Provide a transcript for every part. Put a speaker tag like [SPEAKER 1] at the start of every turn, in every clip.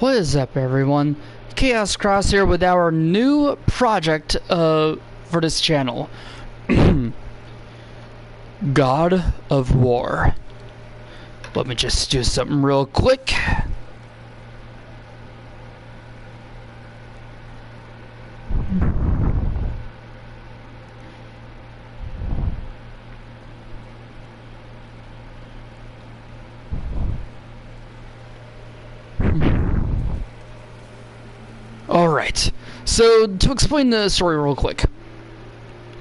[SPEAKER 1] What is up, everyone? Chaos Cross here with our new project for this channel. God of War. Let me just do something real quick. Alright, so to explain the story real quick.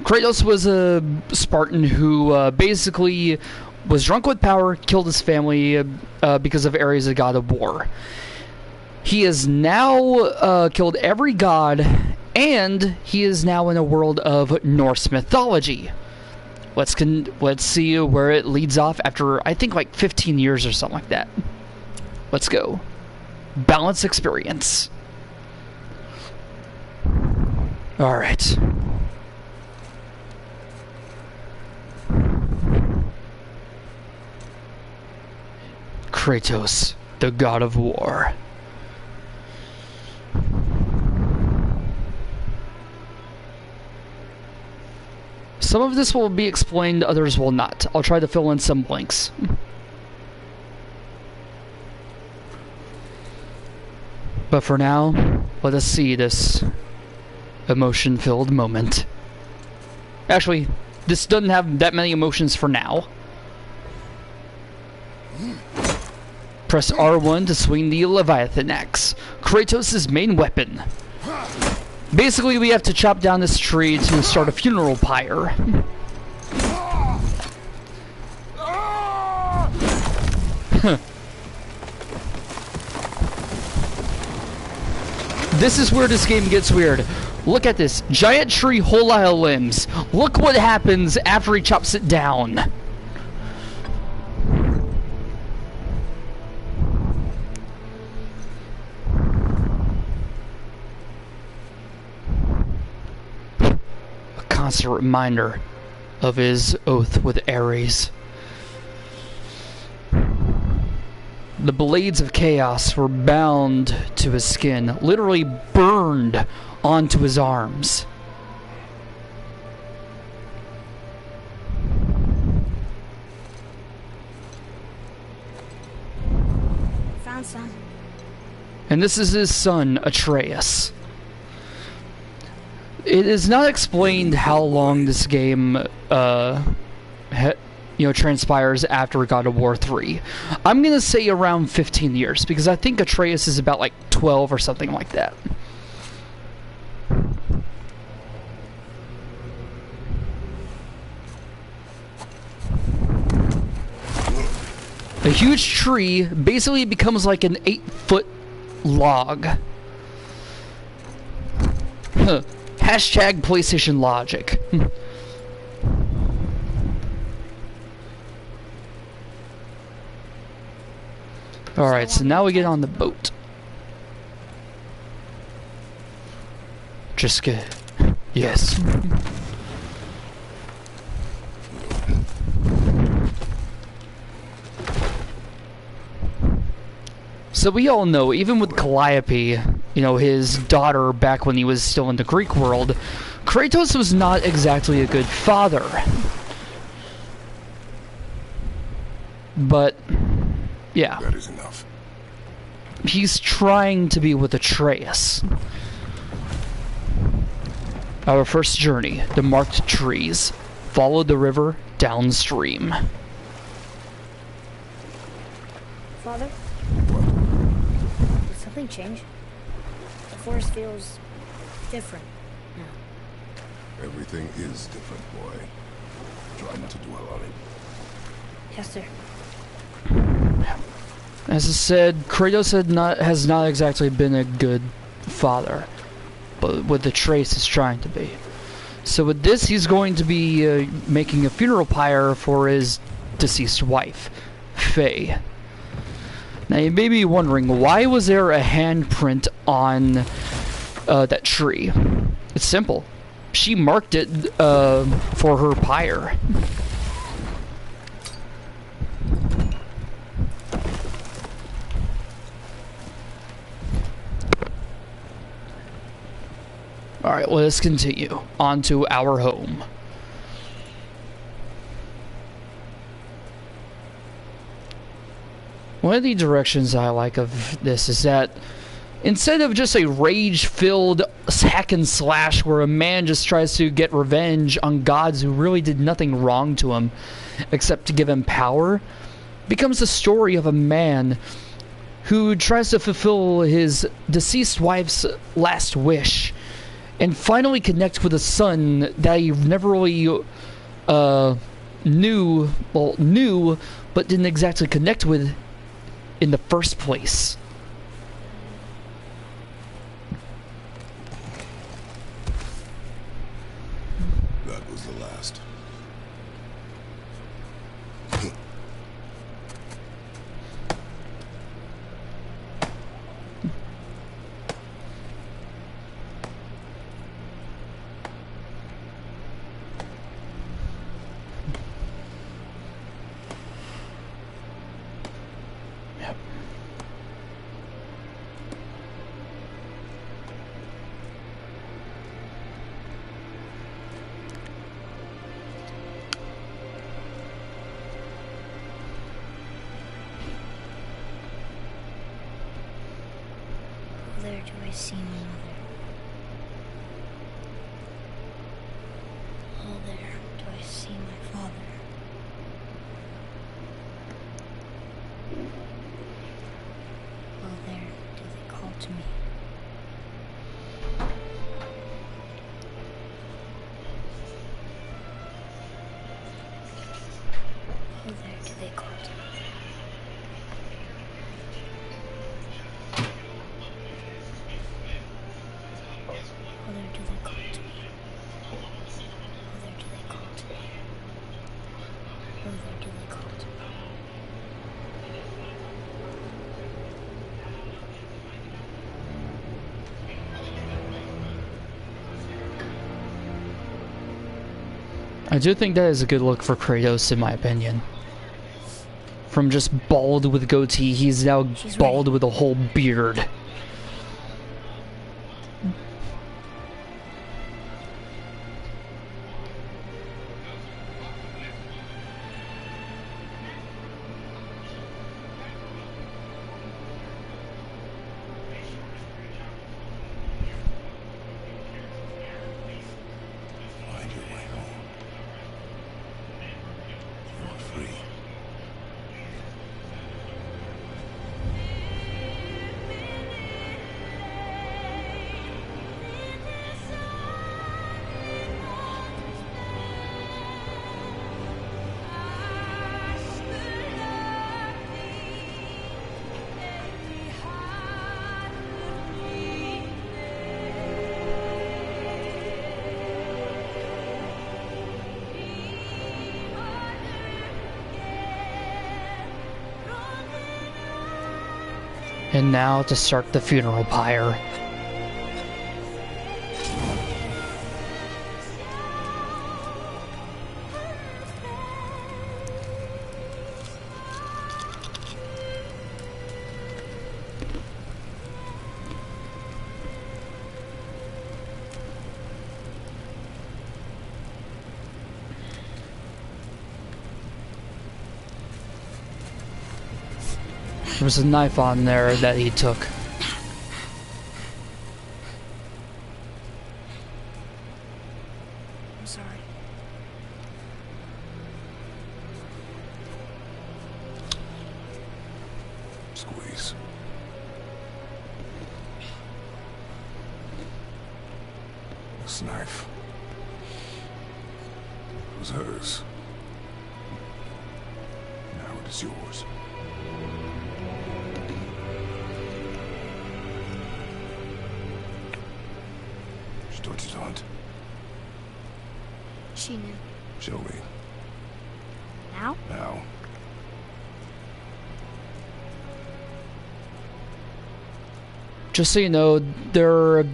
[SPEAKER 1] Kratos was a Spartan who basically was drunk with power, killed his family because of Atreus, the god of war. He has now killed every god, and he is now in a world of Norse mythology. Let's see where it leads off after, I think, like 15 years or something like that. Let's go. Balance experience. Alright. Kratos, the god of war. Some of this will be explained, others will not. I'll try to fill in some blanks. But for now, let us see this emotion-filled moment. Actually, this doesn't have that many emotions for now. Press R1 to swing the Leviathan axe, Kratos' main weapon. Basically, we have to chop down this tree to start a funeral pyre. This is where this game gets weird. Look at this. Giant tree, whole lot of limbs. Look what happens after he chops it down. A constant reminder of his oath with Ares. The blades of chaos were bound to his skin, literally burned onto his arms.
[SPEAKER 2] Found some.
[SPEAKER 1] And this is his son, Atreus. It is not explained how long this game transpires after God of War 3. I'm gonna say around 15 years, because I think Atreus is about like 12 or something like that. A huge tree basically becomes like an 8-foot log. Huh. Hashtag PlayStation logic. Alright, so now we get on the boat. Just good. Yes. So we all know, even with Calliope, his daughter back when he was still in the Greek world, Kratos was not exactly a good father. But yeah.
[SPEAKER 3] That is enough.
[SPEAKER 1] He's trying to be with Atreus. Our first journey, the marked trees. Follow the river downstream.
[SPEAKER 2] Father? Did something change? The forest feels different now.
[SPEAKER 3] Everything is different, boy. Try not to dwell on it.
[SPEAKER 2] Yes, sir.
[SPEAKER 1] As I said, Kratos has not exactly been a good father, but with Atreus is trying to be. So with this, he's going to be making a funeral pyre for his deceased wife, Faye. Now you may be wondering, why was there a handprint on that tree? It's simple. She marked it for her pyre. Alright, let us continue. On to our home. One of the directions I like of this is that instead of just a rage-filled hack and slash where a man just tries to get revenge on gods who really did nothing wrong to him except to give him power, becomes the story of a man who tries to fulfill his deceased wife's last wish and finally connect with a son that he never really knew but didn't exactly connect with in the first place.
[SPEAKER 3] That was the last.
[SPEAKER 1] Yep.
[SPEAKER 2] Oh, there do I see my mother. Oh, there do I see my father. Oh, there do they call to me. Oh, there do they call to me. Oh, there do they call to me. Oh, there do they call to me. Oh, there do they call to me.
[SPEAKER 1] I do think that is a good look for Kratos, in my opinion. From just bald with goatee, he's now
[SPEAKER 2] She's
[SPEAKER 1] bald
[SPEAKER 2] ready.
[SPEAKER 1] with a whole beard.
[SPEAKER 3] Find your way home. You're free.
[SPEAKER 1] And now to start the funeral pyre. There was a knife on there that he took.
[SPEAKER 2] I'm sorry.
[SPEAKER 3] Squeeze. This knife was hers. Now it is yours. She taught you to hunt.
[SPEAKER 2] She knew.
[SPEAKER 3] Show me.
[SPEAKER 2] Now?
[SPEAKER 3] Now.
[SPEAKER 1] Just so you know, there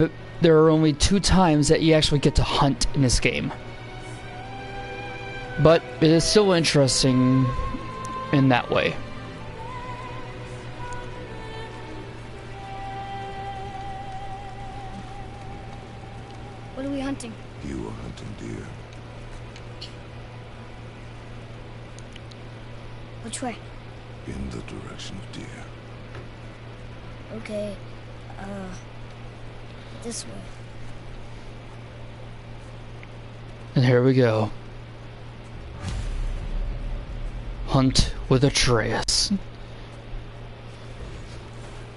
[SPEAKER 1] are only 2 times that you actually get to hunt in this game. But it is still interesting in that way.
[SPEAKER 2] What are we hunting?
[SPEAKER 3] You are hunting deer.
[SPEAKER 2] Which way?
[SPEAKER 3] In the direction of deer.
[SPEAKER 2] Okay, this way.
[SPEAKER 1] And here we go. Hunt with Atreus.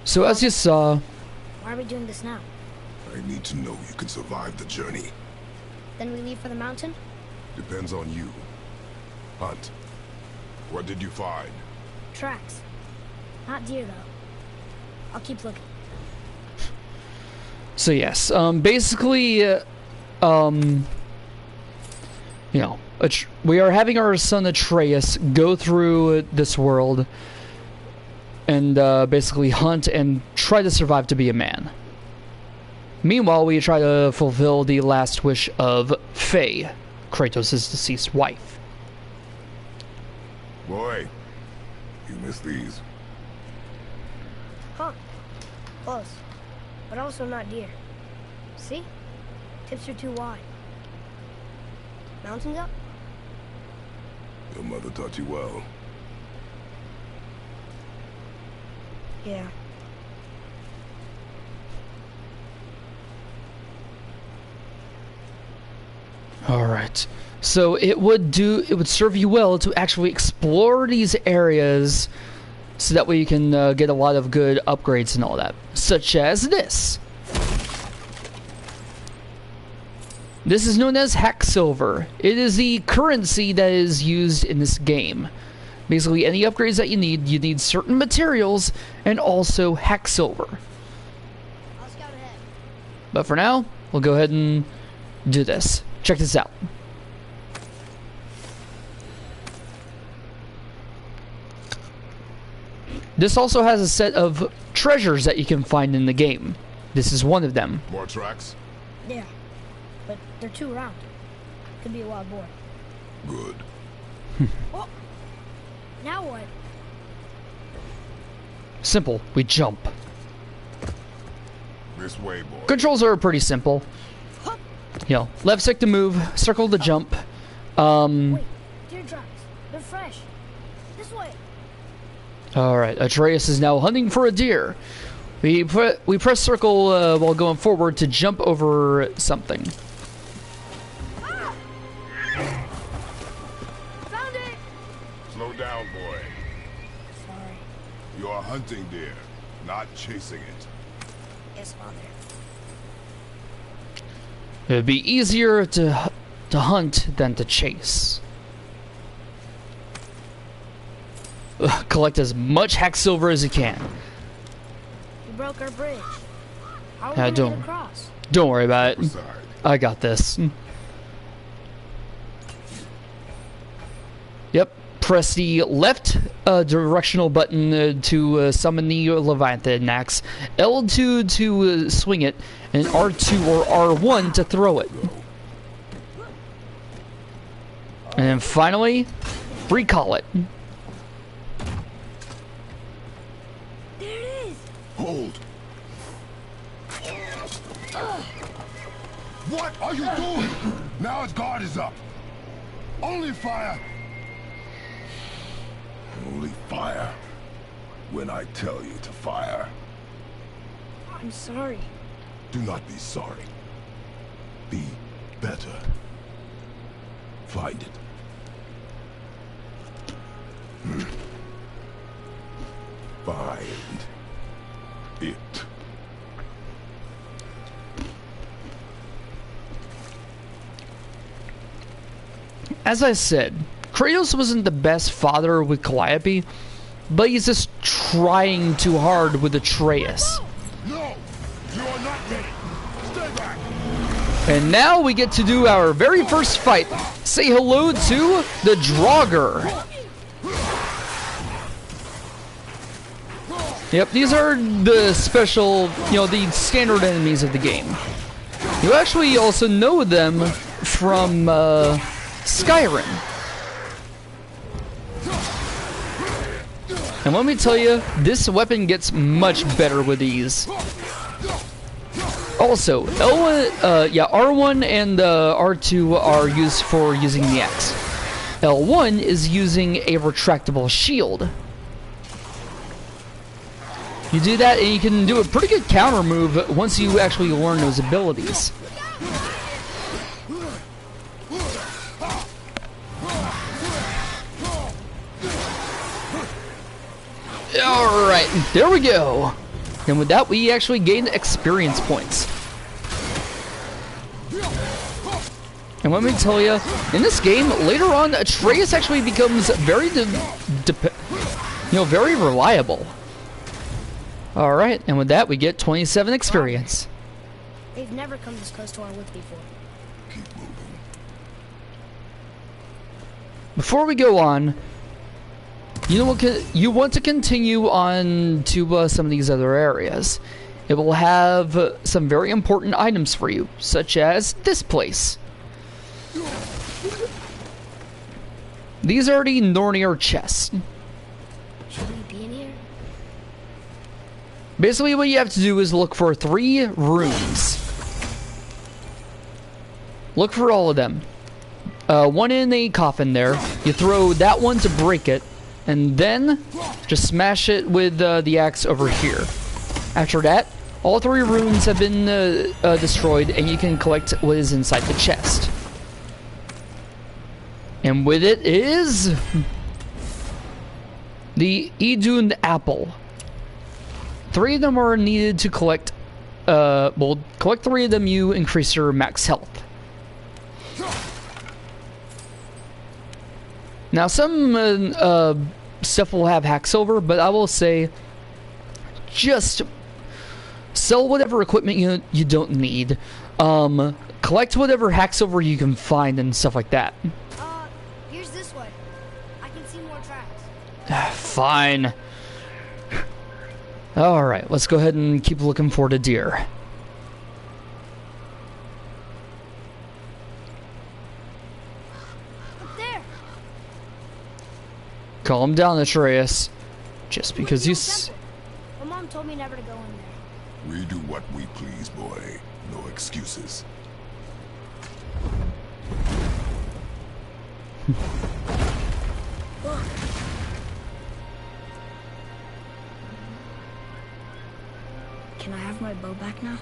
[SPEAKER 1] So as you saw,
[SPEAKER 2] Why are we doing this now?
[SPEAKER 3] I need to know you can survive the journey.
[SPEAKER 2] Then we leave for the mountain?
[SPEAKER 3] Depends on you. Hunt. What did you find?
[SPEAKER 2] Tracks. Not deer, though. I'll keep looking.
[SPEAKER 1] so yes, basically, you know, we are having our son Atreus go through this world and basically hunt and try to survive to be a man. Meanwhile, we try to fulfill the last wish of Faye, Kratos' deceased wife.
[SPEAKER 3] Boy, you missed these.
[SPEAKER 2] Huh. Close. But also not deer. See? Tips are too wide. Mountains up?
[SPEAKER 3] Your mother taught you well.
[SPEAKER 2] Yeah.
[SPEAKER 1] Alright. So it would serve you well to actually explore these areas so that way you can get a lot of good upgrades and all that. Such as this. This is known as hack silver. It is the currency that is used in this game. Basically, any upgrades that you need certain materials and also hack silver.
[SPEAKER 2] I'll scout ahead.
[SPEAKER 1] But for now, we'll go ahead and do this. Check this out. This also has a set of treasures that you can find in the game. This is one of them.
[SPEAKER 3] More tracks?
[SPEAKER 2] Yeah. But they're too round. Could be a wild boar.
[SPEAKER 3] Good.
[SPEAKER 2] Oh! Now what?
[SPEAKER 1] Simple. We jump.
[SPEAKER 3] This way, boy.
[SPEAKER 1] Controls are pretty simple. You know, left stick to move, circle to jump.
[SPEAKER 2] Wait, deer tracks. They're fresh. This way.
[SPEAKER 1] Alright, Atreus is now hunting for a deer. We press circle while going forward to jump over something.
[SPEAKER 2] Ah! Found it!
[SPEAKER 3] Slow down, boy.
[SPEAKER 2] Sorry.
[SPEAKER 3] You are hunting deer, not chasing it.
[SPEAKER 2] Yes, Father.
[SPEAKER 1] It would be easier to hunt than to chase. Ugh, collect as much hack silver as you can.
[SPEAKER 2] We broke our bridge. How are we
[SPEAKER 1] Yeah,
[SPEAKER 2] gonna get across?
[SPEAKER 1] Don't worry about it.
[SPEAKER 3] Beside.
[SPEAKER 1] I got this. Yep. Press the left directional button to summon the Leviathan axe, L2 to swing it, and R2 or R1 to throw it. And then finally, recall it.
[SPEAKER 2] There it is!
[SPEAKER 3] Hold. What are you doing? Now his guard is up. Only fire. Only fire. When I tell you to fire.
[SPEAKER 2] I'm sorry.
[SPEAKER 3] Do not be sorry. Be better. Find it. Find it.
[SPEAKER 1] As I said, Kratos wasn't the best father with Calliope, but he's just trying too hard with Atreus.
[SPEAKER 3] No! You are not ready! Stay back!
[SPEAKER 1] And now we get to do our very first fight. Say hello to the Draugr. Yep, these are the special, the standard enemies of the game. You actually also know them from Skyrim. And let me tell you, this weapon gets much better with these. Also, L1, yeah, R1 and R2 are used for using the axe. L1 is using a retractable shield. You do that and you can do a pretty good counter move once you actually learn those abilities. Alright, there we go. And with that, we actually gained experience points. And let me tell you, in this game, later on, Atreus actually becomes very, very reliable. Alright, and with that, we get 27 experience.
[SPEAKER 2] They've never come this close to our woods before.
[SPEAKER 3] Keep moving.
[SPEAKER 1] Before we go on, you want to continue on to some of these other areas. It will have some very important items for you, such as this place. These are the Nornir chests.
[SPEAKER 2] Should we be in here?
[SPEAKER 1] Basically, what you have to do is look for 3 runes. Look for all of them. One in a coffin there. You throw that one to break it, and then just smash it with the axe over here. After that, all 3 runes have been destroyed, and you can collect what is inside the chest. And with it is the Idun apple. 3 of them are needed to collect. Well, collect 3 of them, you increase your max health. Now, some stuff will have hack silver, but I will say, just sell whatever equipment you don't need. Collect whatever hack silver you can find and stuff like that.
[SPEAKER 2] Here's this way. I can see more tracks.
[SPEAKER 1] Fine. Alright, let's go ahead and keep looking for the deer.
[SPEAKER 2] Up there.
[SPEAKER 1] Calm down, Atreus. Just because you
[SPEAKER 2] My mom told me never to go in there.
[SPEAKER 3] We do what we please, boy. No excuses.
[SPEAKER 2] Can I have my bow back now?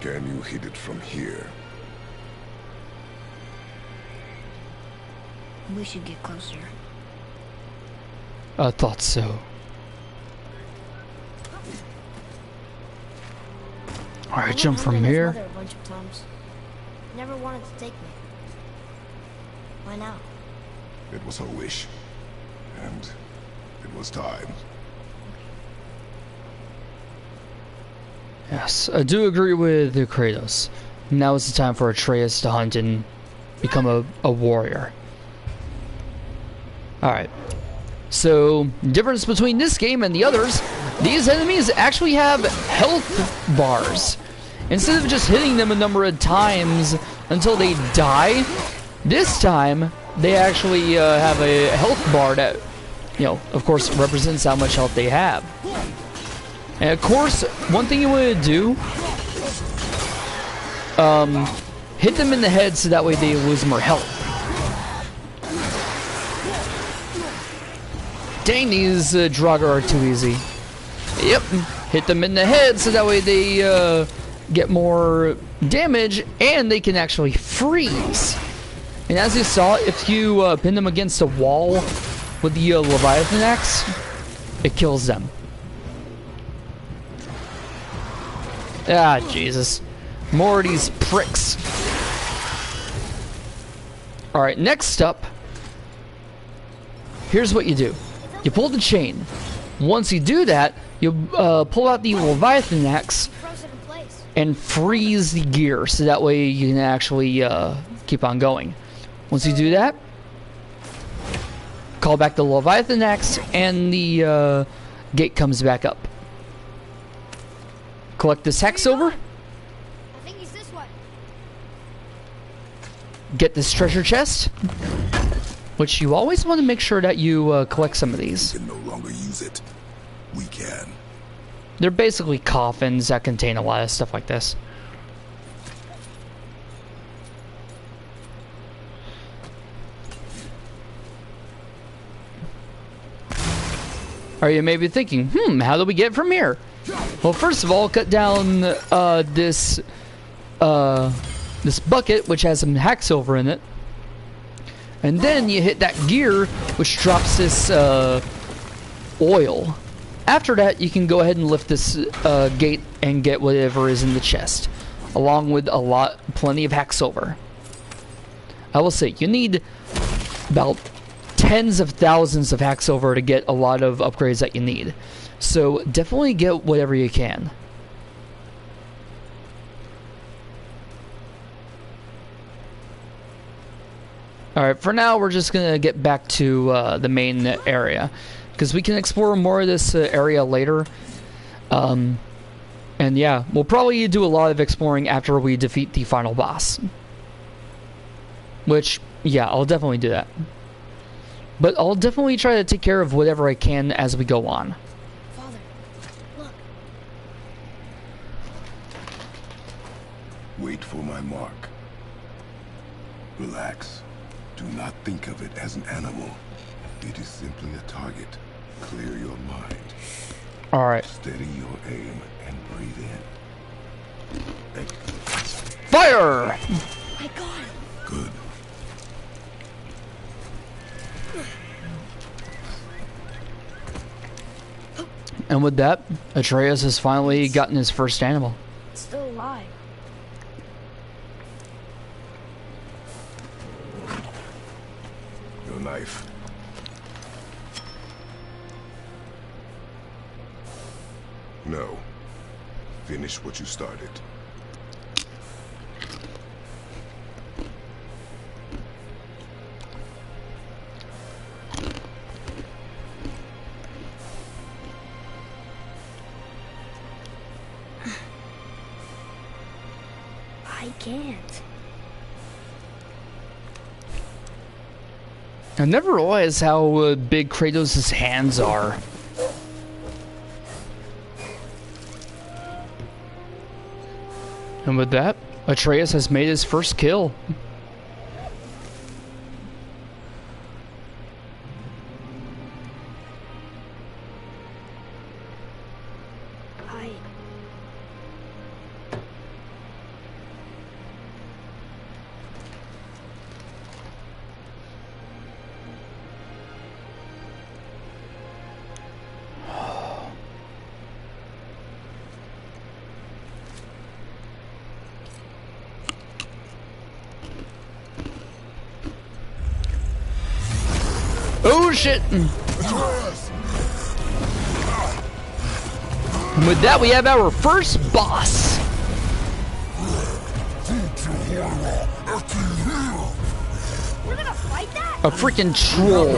[SPEAKER 3] Can you hit it from here?
[SPEAKER 2] We should get closer.
[SPEAKER 1] I thought so. Alright, jump from here.
[SPEAKER 2] A bunch of times. Never wanted to take me. Why now?
[SPEAKER 3] It was her wish. And it was time.
[SPEAKER 1] Yes, I do agree with Kratos. Now is the time for Atreus to hunt and become a warrior. Alright. So, difference between this game and the others, these enemies actually have health bars. Instead of just hitting them a number of times until they die, this time they actually have a health bar that, of course, represents how much health they have. And of course, one thing you want to do, hit them in the head so that way they lose more health. Dang, these Draugr are too easy. Yep, hit them in the head so that way they get more damage and they can actually freeze. And as you saw, if you pin them against a wall with the Leviathan axe, it kills them. Ah, Jesus. More of these pricks. Alright, next up, here's what you do. You pull the chain. Once you do that, you pull out the Leviathan axe and freeze the gear, so that way you can actually keep on going. Once you do that, call back the Leviathan axe, and the gate comes back up. Collect this hack silver.
[SPEAKER 2] I think he's this way.
[SPEAKER 1] Get this treasure chest, which you always want to make sure that you collect some of these.
[SPEAKER 3] We can no longer use it. We can.
[SPEAKER 1] They're basically coffins that contain a lot of stuff like this. Are you maybe thinking, how do we get from here? Well, first of all, cut down this bucket, which has some hack silver in it. And then you hit that gear, which drops this oil. After that, you can go ahead and lift this gate and get whatever is in the chest, along with plenty of hack silver. I will say, you need about tens of thousands of hack silver to get a lot of upgrades that you need. So definitely get whatever you can. Alright, for now we're just gonna get back to the main area, because we can explore more of this area later. And yeah, we'll probably do a lot of exploring after we defeat the final boss. Which, yeah, I'll definitely do that. But I'll definitely try to take care of whatever I can as we go on.
[SPEAKER 2] Father, look.
[SPEAKER 3] Wait for my mark. Relax. Do not think of it as an animal. It is simply a target. Clear your mind.
[SPEAKER 1] Alright.
[SPEAKER 3] Steady your aim and breathe in.
[SPEAKER 1] Fire!
[SPEAKER 2] I got it.
[SPEAKER 3] Good.
[SPEAKER 1] And with that, Atreus has finally gotten his first animal.
[SPEAKER 2] It's still alive.
[SPEAKER 3] Your knife. No. Finish what you started.
[SPEAKER 2] I can't.
[SPEAKER 1] I never realized how big Kratos' hands are. And with that, Atreus has made his first kill. Oh shit! And with that, we have our first boss.
[SPEAKER 2] We're gonna fight that?
[SPEAKER 1] A freaking troll.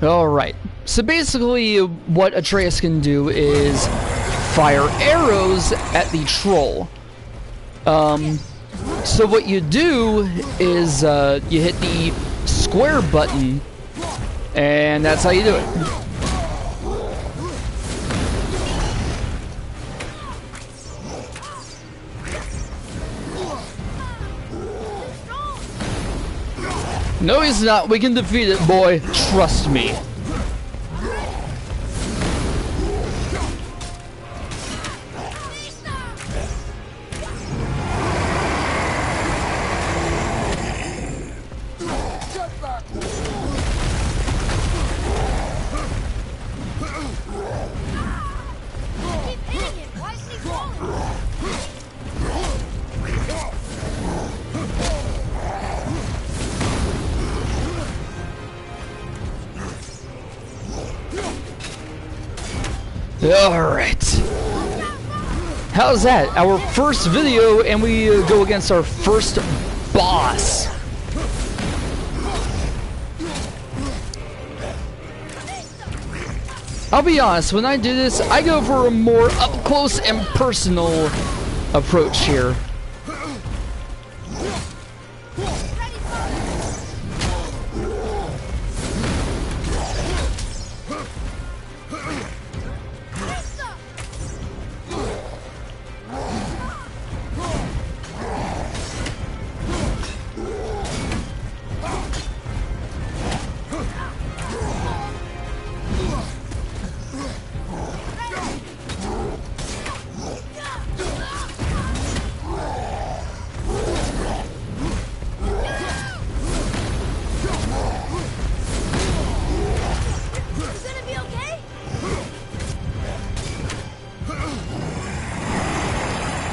[SPEAKER 1] Alright. So basically, what Atreus can do is fire arrows at the troll. So what you do is you hit the square button, and that's how you do it. No, he's not. We can defeat it, boy. Trust me. Alright. How's that? Our first video, and we go against our first boss. I'll be honest, when I do this, I go for a more up-close and personal approach here.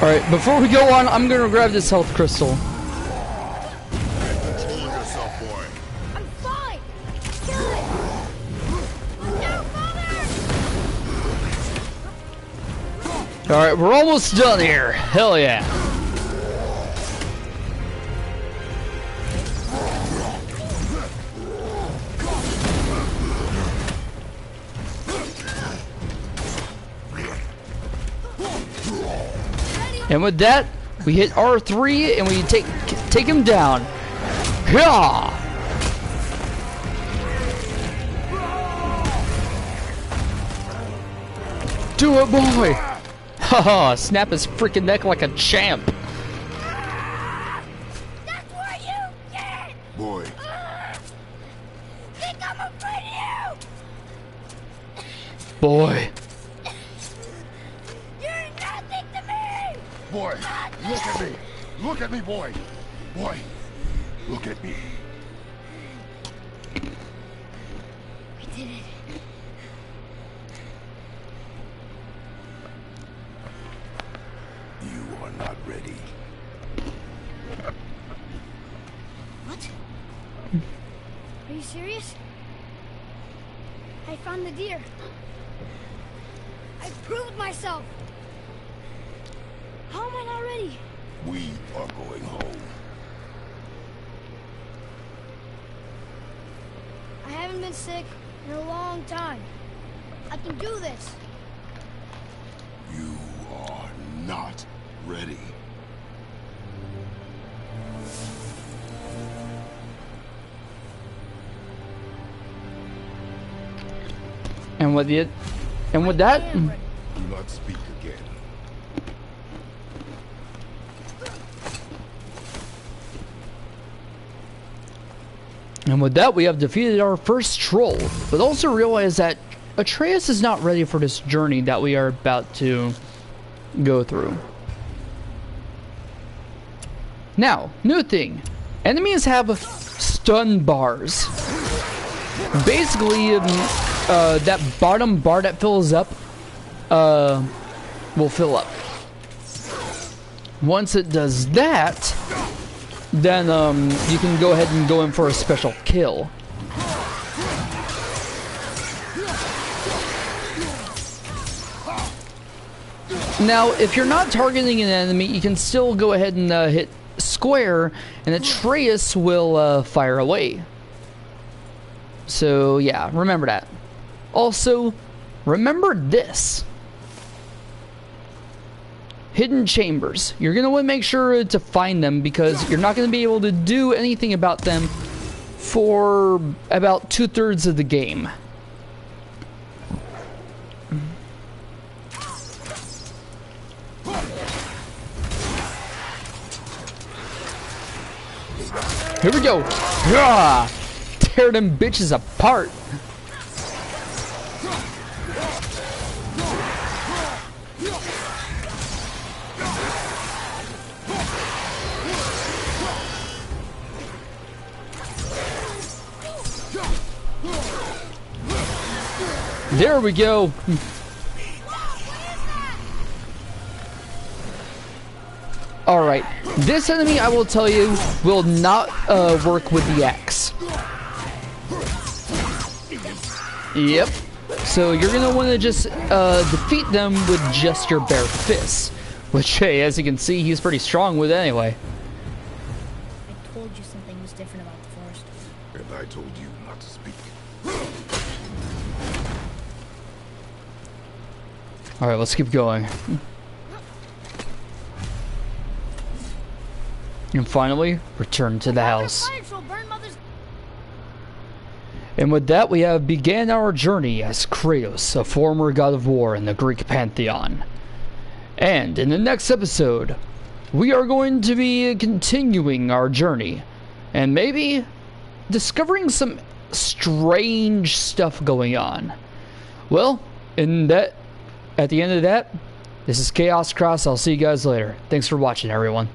[SPEAKER 1] Alright, before we go on, I'm gonna grab this health crystal.
[SPEAKER 3] Control yourself, boy.
[SPEAKER 2] I'm fine. Kill it. Look out, Father!
[SPEAKER 1] Alright, we're almost done here. Hell yeah. And with that, we hit R3 and we take him down. Yeah! Do it, boy! Haha, snap his freaking neck like a champ.
[SPEAKER 2] That's what you get!
[SPEAKER 3] Boy,
[SPEAKER 2] Think I'm afraid of you!
[SPEAKER 1] Boy.
[SPEAKER 2] You're nothing to me!
[SPEAKER 3] boy, look at me. Look at me, boy. Boy, look at me.
[SPEAKER 2] We did it.
[SPEAKER 3] You are not ready.
[SPEAKER 2] What? Are you serious? I found the deer. I proved myself. How am I not ready?
[SPEAKER 3] We are going home.
[SPEAKER 2] I haven't been sick in a long time. I can do this.
[SPEAKER 3] You are not ready.
[SPEAKER 1] And with it, and with that,
[SPEAKER 3] Do not speak again.
[SPEAKER 1] we have defeated our first troll, but also realize that Atreus is not ready for this journey that we are about to go through. Now, new thing. Enemies have stun bars. Basically, that bottom bar that fills up will fill up. Once it does that, then you can go ahead and go in for a special kill. Now, if you're not targeting an enemy, you can still go ahead and hit square, and Atreus will fire away. So yeah, remember that. Also, remember this. Hidden chambers. You're going to want to make sure to find them because you're not going to be able to do anything about them for about 2/3 of the game. Here we go. Yeah! Tear them bitches apart. There we go. Alright, this enemy, I will tell you, will not work with the axe. Yep. So you're going to want to just defeat them with just your bare fists. Which, hey, as you can see, he's pretty strong with anyway.
[SPEAKER 2] I told you something was different about the forest.
[SPEAKER 3] And I told you not to speak.
[SPEAKER 1] Alright, let's keep going. And finally, return to the house. And with that, we have began our journey as Kratos, a former god of war in the Greek pantheon. And in the next episode, we are going to be continuing our journey. And maybe discovering some strange stuff going on. Well, at the end of that, this is Chaos Cross. I'll see you guys later. Thanks for watching, everyone.